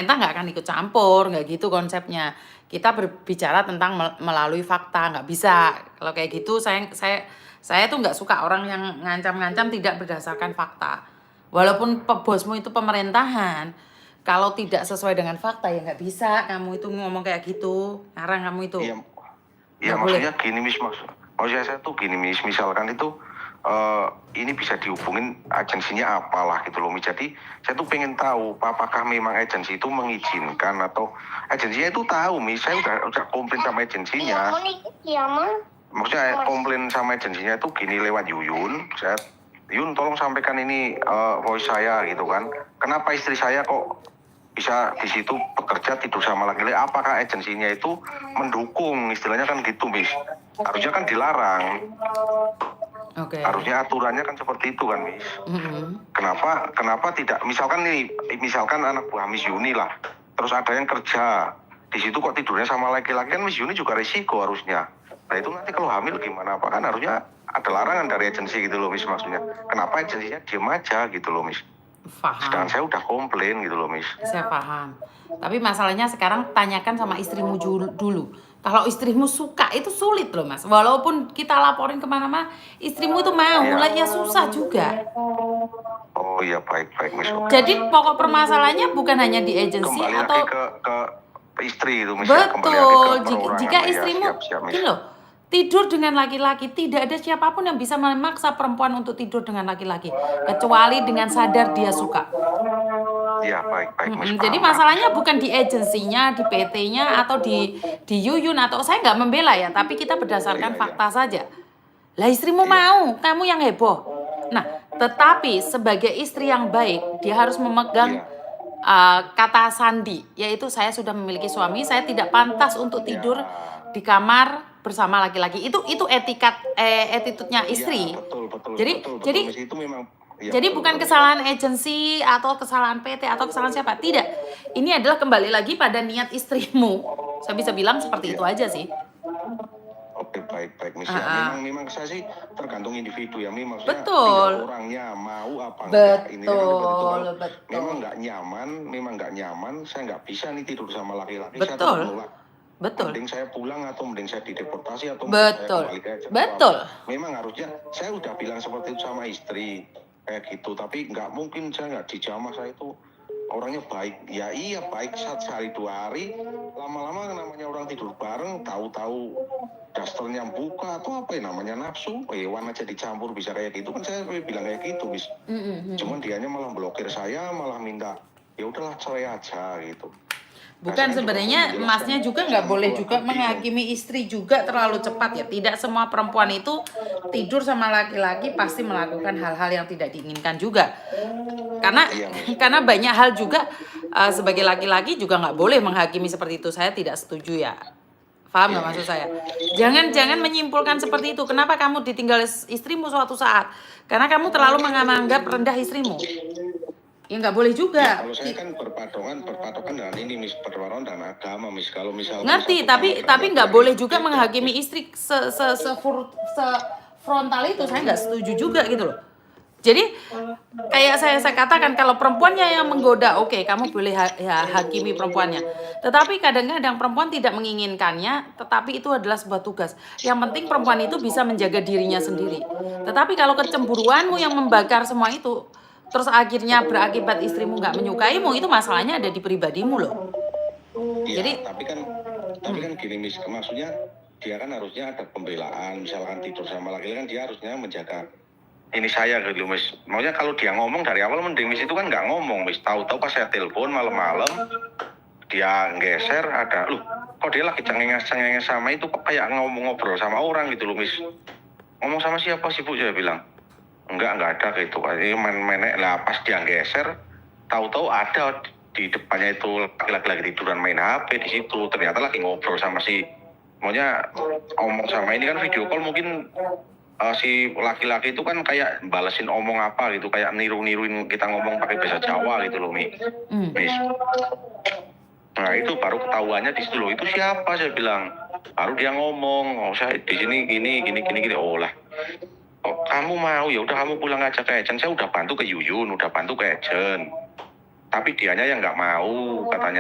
pemerintah nggak akan ikut campur, nggak gitu konsepnya. Kita berbicara tentang melalui fakta, nggak bisa. Kalau kayak gitu saya tuh nggak suka orang yang ngancam-ngancam tidak berdasarkan fakta. Walaupun bosmu itu pemerintahan, kalau tidak sesuai dengan fakta ya nggak bisa kamu itu ngomong kayak gitu. Ngarang kamu itu. Iya, ya Nggak boleh. maksudnya gini maksudnya saya tuh gini misalkan itu ini bisa dihubungin agensinya apalah gitu loh Jadi saya tuh pengen tahu apakah memang agensi itu mengizinkan atau agensinya itu tahu saya udah komplain sama agensinya. Maksudnya komplain sama agensinya itu gini lewat Yuyun, Yun tolong sampaikan ini voice saya gitu kan. Kenapa istri saya kok bisa di situ bekerja tidur sama laki-laki? Apakah agensinya itu mendukung, istilahnya kan gitu, Miss. Harusnya kan dilarang. Oke. Harusnya aturannya kan seperti itu kan, Miss. Kenapa tidak? Misalkan anak buah Miss Yuni lah, terus ada yang kerja di situ kok tidurnya sama laki-laki, kan Miss Yuni juga resiko harusnya. Nah itu nanti kalau hamil gimana? Apa kan harusnya ada larangan dari agensi gitu loh, Miss, maksudnya. Kenapa agensinya diem aja gitu loh, Miss? Paham. Sedangkan saya udah komplain gitu loh, Miss. Saya paham. Tapi masalahnya sekarang tanyakan sama istrimu dulu. Kalau istrimu suka itu sulit loh Mas. Walaupun kita laporin kemana-mana, istrimu itu mau, mulainya susah juga. Oh iya, baik Miss. Jadi pokok permasalahannya bukan hanya di agensi kembali atau lagi ke istri itu Miss. Betul. Jika ya, istrimu siap, Miss. gini loh, tidur dengan laki-laki, tidak ada siapapun yang bisa memaksa perempuan untuk tidur dengan laki-laki kecuali dengan sadar dia suka. Iya, baik Miss. Jadi masalahnya bukan di agensinya, di PT-nya atau di Yuyun, atau saya nggak membela ya, tapi kita berdasarkan fakta saja. Lah istrimu mau, kamu yang heboh. Nah, tetapi sebagai istri yang baik, dia harus memegang kata sandi, yaitu saya sudah memiliki suami, saya tidak pantas untuk tidur di kamar bersama laki-laki. Itu attitude-nya istri. Jadi itu memang jadi bukan kesalahan agensi atau kesalahan PT atau kesalahan siapa, tidak. Ini adalah kembali lagi pada niat istrimu. Saya bisa bilang seperti itu aja sih. Oke, baik Miss. Memang saya sih tergantung individu ya, maksudnya betul. Orangnya mau apa enggak. Ini betul. Memang nggak nyaman, saya nggak bisa nih tidur sama laki-laki. Betul. Betul. Mending saya pulang atau mending saya dideportasi atau betul. saya kembali ke Betul. Memang harusnya saya udah bilang seperti itu sama istri kayak gitu, tapi nggak mungkin saya nggak dijamah. Saya itu orangnya baik, ya iya baik sehari 2 hari, lama-lama namanya orang tidur bareng, tahu-tahu dasternya buka atau apa ya, namanya nafsu, hewan aja dicampur bisa kayak gitu kan. Saya bilang kayak gitu, Bis. Cuman dianya malah blokir saya, malah minta ya udahlah cerai aja gitu. Bukan, sebenarnya Masnya juga nggak boleh juga menghakimi istri juga terlalu cepat ya. Tidak semua perempuan itu tidur sama laki-laki pasti melakukan hal-hal yang tidak diinginkan juga. Karena banyak hal juga sebagai laki-laki juga nggak boleh menghakimi seperti itu. Saya tidak setuju ya. Paham nggak maksud saya? Jangan menyimpulkan seperti itu. Kenapa kamu ditinggal istrimu suatu saat? Karena kamu terlalu menganggap rendah istrimu. Ya nggak boleh juga. Ya, kalau saya kan berpatokan dengan ini, Miss, berpatokan dengan agama, Miss. Kalau misalnya ngerti, tapi nggak boleh juga menghakimi istri frontal itu. Saya nggak setuju juga gitu loh. Jadi kayak saya katakan, kalau perempuannya yang menggoda, oke, kamu boleh hakimi perempuannya. Tetapi kadang-kadang perempuan tidak menginginkannya, tetapi itu adalah sebuah tugas. Yang penting perempuan itu bisa menjaga dirinya sendiri. Tetapi kalau kecemburuanmu yang membakar semua itu, terus akhirnya berakibat istrimu nggak menyukaimu, itu masalahnya ada di pribadimu loh. Ya, jadi tapi kan gini, Miss, maksudnya dia kan harusnya ada pembelaan. Misalkan tidur sama laki-laki kan dia harusnya menjaga ini saya gitu, Miss. Maksudnya kalau dia ngomong dari awal mending, Miss, itu kan nggak ngomong, Miss. Tahu-tahu pas saya telepon malam-malam dia geser, ada kok dia lagi cengenges sama itu, kok kayak ngobrol sama orang gitu loh, Miss. Ngomong sama siapa sih, Bu? Saya bilang enggak ada gitu. Ini main-main lah. Pas dia geser, tahu-tahu ada di depannya itu laki-laki tiduran main HP di situ. Ternyata lagi ngobrol sama maunya omong sama ini kan video call, mungkin si laki-laki itu kan kayak balesin omong apa gitu, kayak niru-niruin kita ngomong pakai bahasa Jawa gitu loh, Miss. Nah itu baru ketahuannya di situ loh. Itu siapa, saya bilang. Baru dia ngomong, saya di sini gini. Oh lah. Oh, kamu mau ya udah kamu pulang aja ke agent. Saya udah bantu ke Yuyun, udah bantu ke agent. tapi dianya yang nggak mau katanya.